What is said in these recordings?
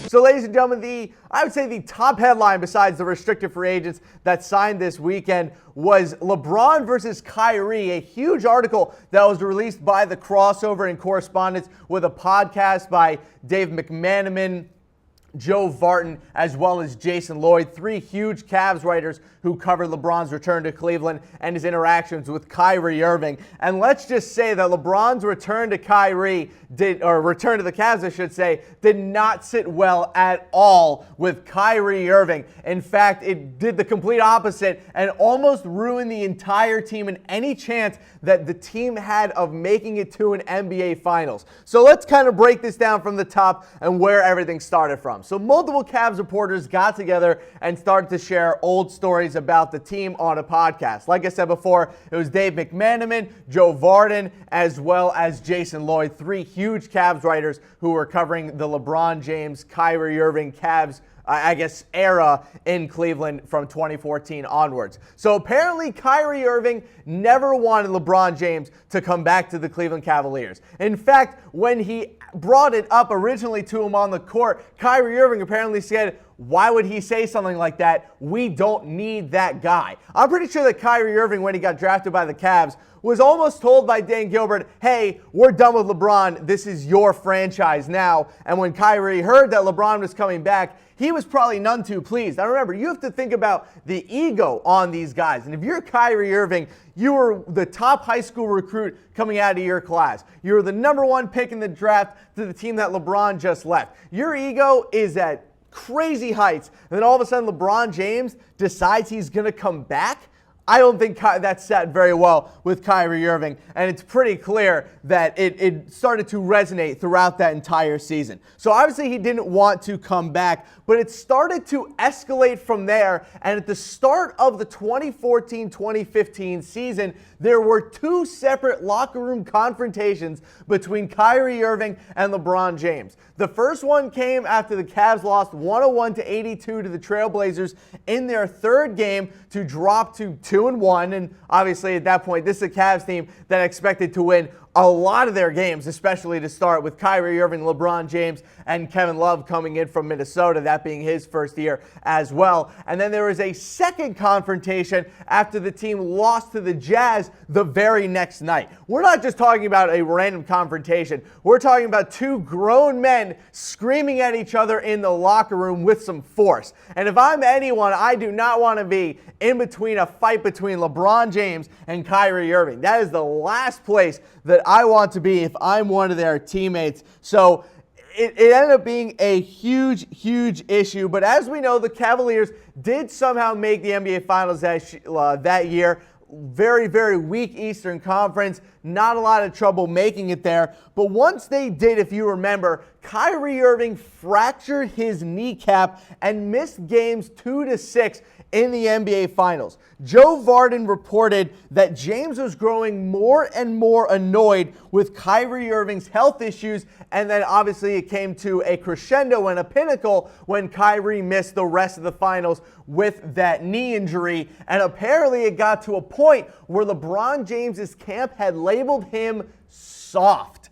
So ladies and gentlemen, I would say the top headline besides the restricted free agents that signed this weekend was LeBron versus Kyrie, a huge article that was released by The Crossover in correspondence with a podcast by Dave McManaman, Joe Vartan, as well as Jason Lloyd, three huge Cavs writers who covered LeBron's return to Cleveland and his interactions with Kyrie Irving. And let's just say that LeBron's return to return to the Cavs, I should say, did not sit well at all with Kyrie Irving. In fact, it did the complete opposite and almost ruined the entire team and any chance that the team had of making it to an NBA Finals. So let's kind of break this down from the top and where everything started from. So multiple Cavs reporters got together and started to share old stories about the team on a podcast. Like I said before, it was Dave McManaman, Joe Vartan, as well as Jason Lloyd, three huge Cavs writers who were covering the LeBron James, Kyrie Irving Cavs era in Cleveland from 2014 onwards. So apparently Kyrie Irving never wanted LeBron James to come back to the Cleveland Cavaliers. In fact, when he brought it up originally to him on the court, Kyrie Irving apparently said, "Why would he say something like that? We don't need that guy." I'm pretty sure that Kyrie Irving, when he got drafted by the Cavs, was almost told by Dan Gilbert, "Hey, we're done with LeBron. This is your franchise now." And when Kyrie heard that LeBron was coming back, he was probably none too pleased. Now remember, you have to think about the ego on these guys. And if you're Kyrie Irving, you were the top high school recruit coming out of your class. You were the #1 pick in the draft to the team that LeBron just left. Your ego is at crazy heights. And then all of a sudden LeBron James decides he's going to come back. I don't think that sat very well with Kyrie Irving, and it's pretty clear that it started to resonate throughout that entire season. So obviously he didn't want to come back, but it started to escalate from there, and at the start of the 2014-2015 season, there were two separate locker room confrontations between Kyrie Irving and LeBron James. The first one came after the Cavs lost 101-82 to the Trailblazers in their third game to drop to 2-1. And obviously at that point, this is a Cavs team that expected to win a lot of their games, especially to start with Kyrie Irving, LeBron James, and Kevin Love coming in from Minnesota, that being his first year as well. And then there was a second confrontation after the team lost to the Jazz the very next night. We're not just talking about a random confrontation. We're talking about two grown men screaming at each other in the locker room with some force. And if I'm anyone, I do not want to be in between a fight between LeBron James and Kyrie Irving. That is the last place that I want to be if I'm one of their teammates. So it ended up being a huge, huge issue. But as we know, the Cavaliers did somehow make the NBA Finals that year. Very, very weak Eastern Conference. Not a lot of trouble making it there. But once they did, if you remember, Kyrie Irving fractured his kneecap and missed games 2 to 6 in the NBA Finals. Joe Vartan reported that James was growing more and more annoyed with Kyrie Irving's health issues, and then obviously it came to a crescendo and a pinnacle when Kyrie missed the rest of the Finals with that knee injury. And apparently it got to a point where LeBron James's camp had labeled him soft.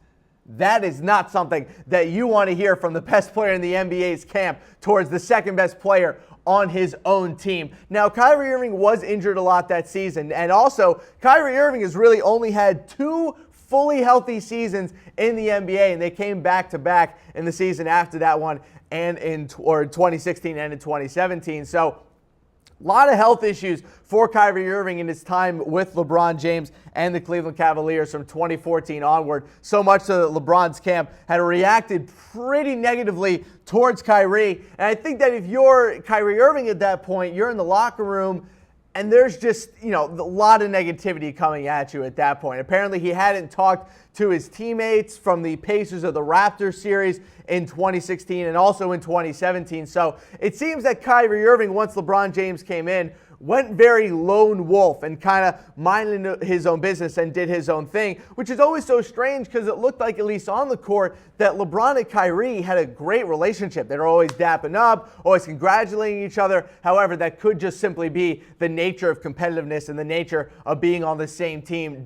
That is not something that you want to hear from the best player in the NBA's camp towards the second best player on his own team. Now, Kyrie Irving was injured a lot that season, and also Kyrie Irving has really only had 2 fully healthy seasons in the NBA, and they came back-to-back in the season after that one, and in 2016 and in 2017. So a lot of health issues for Kyrie Irving in his time with LeBron James and the Cleveland Cavaliers from 2014 onward. So much so that LeBron's camp had reacted pretty negatively towards Kyrie. And I think that if you're Kyrie Irving at that point, you're in the locker room and there's just, a lot of negativity coming at you at that point. Apparently he hadn't talked to his teammates from the Pacers of the Raptors series in 2016 and also in 2017. So it seems that Kyrie Irving, once LeBron James came in, went very lone wolf and kind of minded his own business and did his own thing, which is always so strange because it looked like, at least on the court, that LeBron and Kyrie had a great relationship. They were always dapping up, always congratulating each other. However, that could just simply be the nature of competitiveness and the nature of being on the same team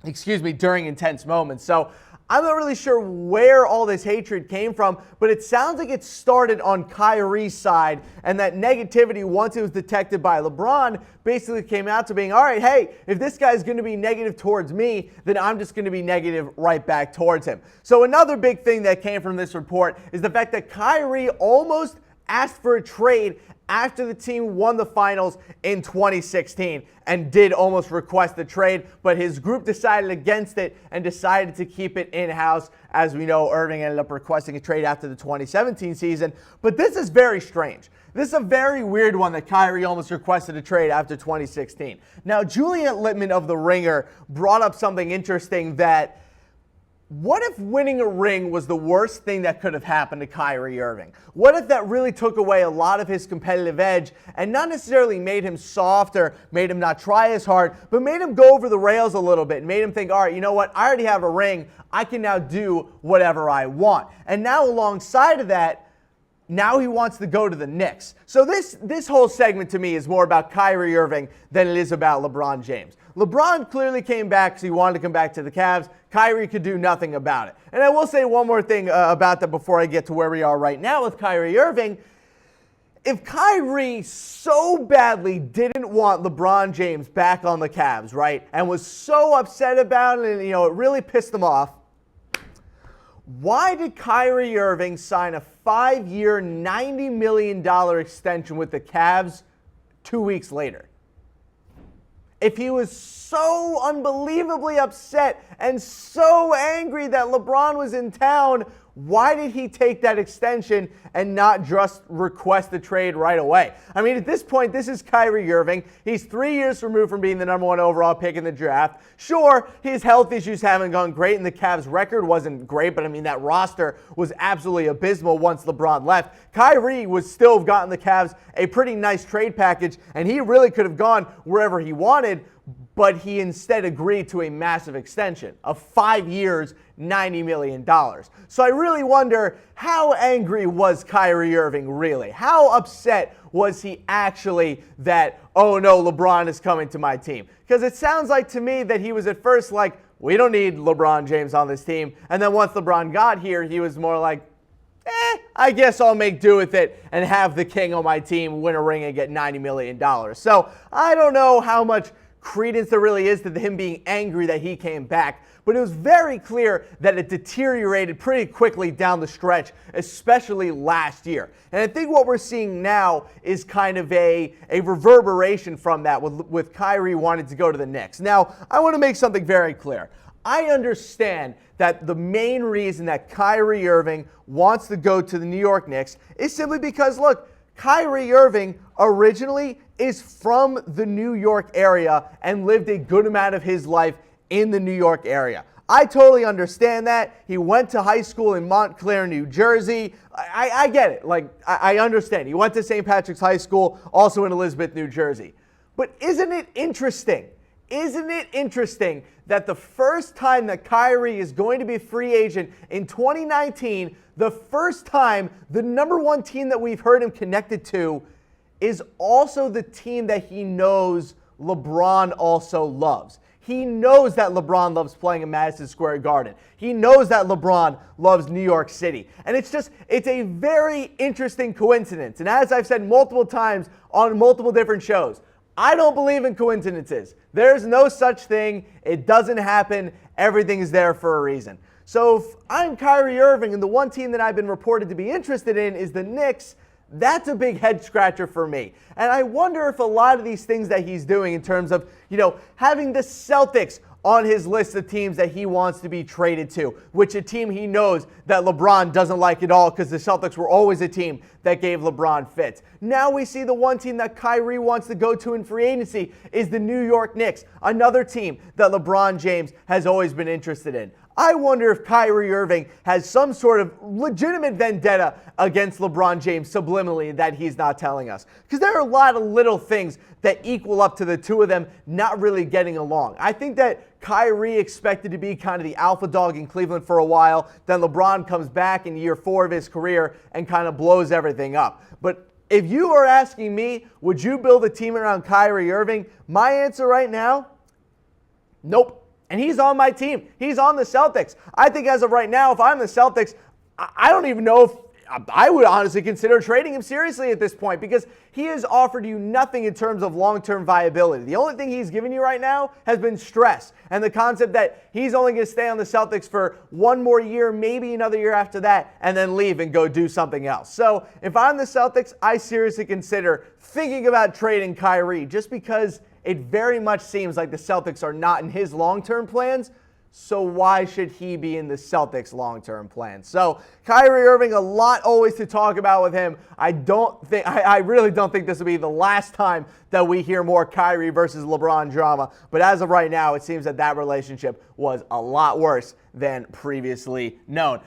during intense moments. So I'm not really sure where all this hatred came from, but it sounds like it started on Kyrie's side, and that negativity, once it was detected by LeBron, basically came out to being, all right, hey, if this guy's going to be negative towards me, then I'm just going to be negative right back towards him. So another big thing that came from this report is the fact that Kyrie almost asked for a trade after the team won the finals in 2016 and did almost request the trade, but his group decided against it and decided to keep it in-house. As we know, Irving ended up requesting a trade after the 2017 season, but this is very strange. This is a very weird one that Kyrie almost requested a trade after 2016. Now, Juliet Littman of The Ringer brought up something interesting that what if winning a ring was the worst thing that could have happened to Kyrie Irving? What if that really took away a lot of his competitive edge and not necessarily made him softer, made him not try as hard, but made him go over the rails a little bit and made him think, all right, you know what? I already have a ring. I can now do whatever I want. And now alongside of that, now he wants to go to the Knicks. So this whole segment to me is more about Kyrie Irving than it is about LeBron James. LeBron clearly came back because he wanted to come back to the Cavs. Kyrie could do nothing about it. And I will say one more thing about that before I get to where we are right now with Kyrie Irving. If Kyrie so badly didn't want LeBron James back on the Cavs, right, and was so upset about it and, it really pissed him off, why did Kyrie Irving sign a 5-year, $90 million extension with the Cavs 2 weeks later? If he was so unbelievably upset and so angry that LeBron was in town, why did he take that extension and not just request the trade right away? I mean, at this point, this is Kyrie Irving. He's 3 years removed from being the number 1 overall pick in the draft. Sure, his health issues haven't gone great, and the Cavs' record wasn't great, but I mean, that roster was absolutely abysmal once LeBron left. Kyrie would still have gotten the Cavs a pretty nice trade package, and he really could have gone wherever he wanted, but he instead agreed to a massive extension of 5 years, $90 million. So I really wonder, how angry was Kyrie Irving really? How upset was he actually that, oh no, LeBron is coming to my team? Because it sounds like to me that he was at first like, we don't need LeBron James on this team. And then once LeBron got here, he was more like, I guess I'll make do with it and have the king on my team win a ring and get $90 million. So I don't know how much credence there really is to him being angry that he came back, but it was very clear that it deteriorated pretty quickly down the stretch, especially last year. And I think what we're seeing now is kind of a reverberation from that with Kyrie wanting to go to the Knicks. Now, I want to make something very clear. I understand that the main reason that Kyrie Irving wants to go to the New York Knicks is simply because, look, Kyrie Irving originally is from the New York area and lived a good amount of his life in the New York area. I totally understand that. He went to high school in Montclair, New Jersey. I get it. I understand. He went to St. Patrick's High School, also in Elizabeth, New Jersey. But isn't it interesting? Isn't it interesting that the first time that Kyrie is going to be a free agent in 2019, the first time the number 1 team that we've heard him connected to is also the team that he knows LeBron also loves. He knows that LeBron loves playing in Madison Square Garden. He knows that LeBron loves New York City. And it's a very interesting coincidence. And as I've said multiple times on multiple different shows, I don't believe in coincidences. There's no such thing. It doesn't happen. Everything is there for a reason. So if I'm Kyrie Irving and the one team that I've been reported to be interested in is the Knicks, that's a big head scratcher for me. And I wonder if a lot of these things that he's doing in terms of, having the Celtics on his list of teams that he wants to be traded to, which a team he knows that LeBron doesn't like at all because the Celtics were always a team that gave LeBron fits. Now we see the one team that Kyrie wants to go to in free agency is the New York Knicks, another team that LeBron James has always been interested in. I wonder if Kyrie Irving has some sort of legitimate vendetta against LeBron James subliminally that he's not telling us. Because there are a lot of little things that equal up to the two of them not really getting along. I think that Kyrie expected to be kind of the alpha dog in Cleveland for a while. Then LeBron comes back in year 4 of his career and kind of blows everything up. But if you are asking me, would you build a team around Kyrie Irving? My answer right now, nope. And he's on my team. He's on the Celtics. I think as of right now, if I'm the Celtics, I don't even know if I would honestly consider trading him seriously at this point, because he has offered you nothing in terms of long-term viability. The only thing he's given you right now has been stress, and the concept that he's only going to stay on the Celtics for one more year, maybe another year after that, and then leave and go do something else. So if I'm the Celtics, I seriously consider thinking about trading Kyrie, just because it very much seems like the Celtics are not in his long-term plans. So why should he be in the Celtics' long-term plan? So Kyrie Irving, a lot always to talk about with him. I really don't think this will be the last time that we hear more Kyrie versus LeBron drama. But as of right now, it seems that relationship was a lot worse than previously known.